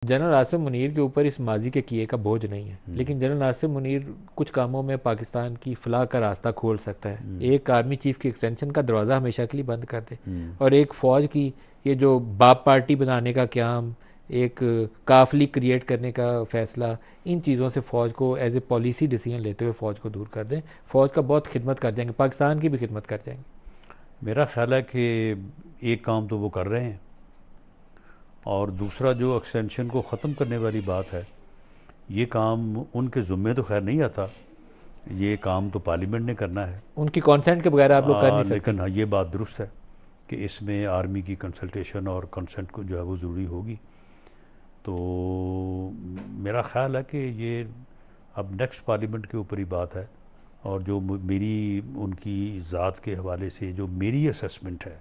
General Asim Munir के ऊपर इस माजी के किए का बोझ नहीं है, लेकिन जनरल आसिम मुनीर कुछ कामों में पाकिस्तान की फलाह का रास्ता खोल सकता है। एक आर्मी चीफ की एक्सटेंशन का दरवाज़ा हमेशा के लिए बंद कर दे, और एक फ़ौज की ये जो बाप पार्टी बनाने का क्याम, एक काफिली क्रिएट करने का फैसला, इन चीज़ों से फ़ौज को एज ए पॉलिसी डिसीजन लेते हुए फ़ौज को दूर कर दें। फ़ौज का बहुत खिदमत कर जाएंगे, पाकिस्तान की भी खिदमत कर जाएंगे। मेरा ख्याल है कि एक काम तो वो कर रहे हैं, और दूसरा जो एक्सटेंशन को ख़त्म करने वाली बात है, ये काम उनके ज़ुम्मे तो खैर नहीं आता, ये काम तो पार्लियामेंट ने करना है। उनकी कॉन्सेंट के बगैर आप लोग कर नहीं सकते। लेकिन हाँ, ये बात दुरुस्त है कि इसमें आर्मी की कंसल्टेशन और कंसेंट को जो है वो ज़रूरी होगी। तो मेरा ख़्याल है कि ये अब नेक्स्ट पार्लियामेंट के ऊपर ही बात है, और जो मेरी उनकी ज़ात के हवाले से जो मेरी असेसमेंट है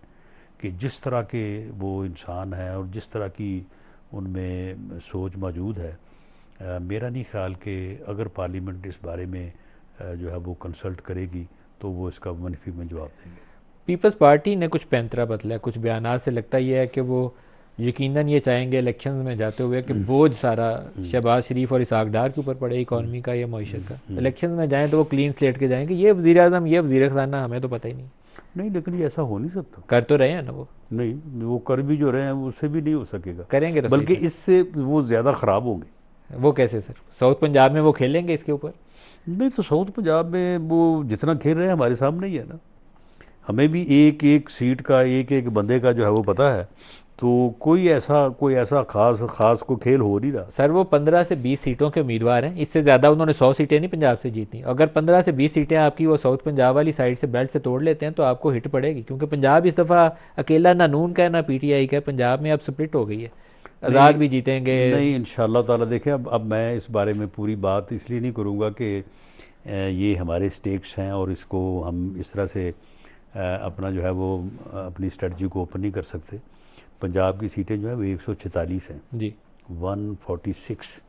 कि जिस तरह के वो इंसान हैं और जिस तरह की उनमें सोच मौजूद है, मेरा नहीं ख्याल कि अगर पार्लियामेंट इस बारे में जो है वो कंसल्ट करेगी तो वो इसका मनफी में जवाब देंगे। पीपल्स पार्टी ने कुछ पैंतरा बदला है, कुछ बयानात से लगता यह है कि वो यकीनन ये चाहेंगे इलेक्शंस में जाते हुए कि बोझ सारा शहबाज शरीफ और इसहाक डार के ऊपर पड़े, इकॉनमी का या मईशत का। इलेक्शन में जाएं तो वो क्लीन स्लेट के जाएंगे, ये वज़ीर आज़म ये वज़ीर ख़जाना हमें तो पता ही नहीं। नहीं, लेकिन ये ऐसा हो नहीं सकता। कर तो रहे हैं ना वो। नहीं, वो कर भी जो रहे हैं उससे भी नहीं हो सकेगा, करेंगे तो बल्कि सही इससे वो ज़्यादा ख़राब होंगे। वो कैसे सर? साउथ पंजाब में वो खेलेंगे इसके ऊपर? नहीं, तो साउथ पंजाब में वो जितना खेल रहे हैं हमारे सामने ही है ना। हमें भी एक एक सीट का एक एक बंदे का जो है वो पता है, तो कोई ऐसा खास खास को खेल हो नहीं रहा। सर वो 15 से 20 सीटों के उम्मीदवार हैं, इससे ज़्यादा उन्होंने 100 सीटें नहीं पंजाब से जीतनी। अगर 15 से 20 सीटें आपकी वो साउथ पंजाब वाली साइड से बेल्ट से तोड़ लेते हैं तो आपको हिट पड़ेगी, क्योंकि पंजाब इस दफ़ा अकेला ना नून का है ना पीटीआई का है, पंजाब में अब स्प्लिट हो गई है। आज़ाद नहीं, भी जीतेंगे। नहीं, इंशाल्लाह ताला देखें। अब मैं इस बारे में पूरी बात इसलिए नहीं करूँगा कि ये हमारे स्टेक्स हैं और इसको हम इस तरह से अपना जो है वो अपनी स्ट्रेटजी को ओपन नहीं कर सकते। पंजाब की सीटें जो है वो 146 हैं जी। 146,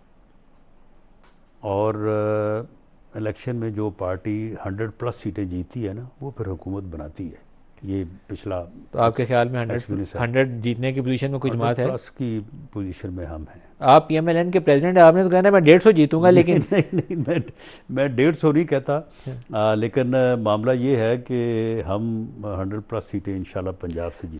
और इलेक्शन में जो पार्टी 100+ सीटें जीती है ना, वो फिर हुकूमत बनाती है। ये पिछला तो आपके ख्याल में 100 एक्सपीरियंस है। 100 जीतने की पोजीशन में कोई हंड्रेड जमात है? प्लस की पोजीशन में हम हैं। आप पीएमएलएन के प्रेसिडेंट हैं, आपने तो कहना है मैं 150 जीतूंगा, नहीं, लेकिन नहीं, नहीं, मैं 150 नहीं कहता। लेकिन मामला ये है कि हम 100+ सीटें इंशाल्लाह पंजाब से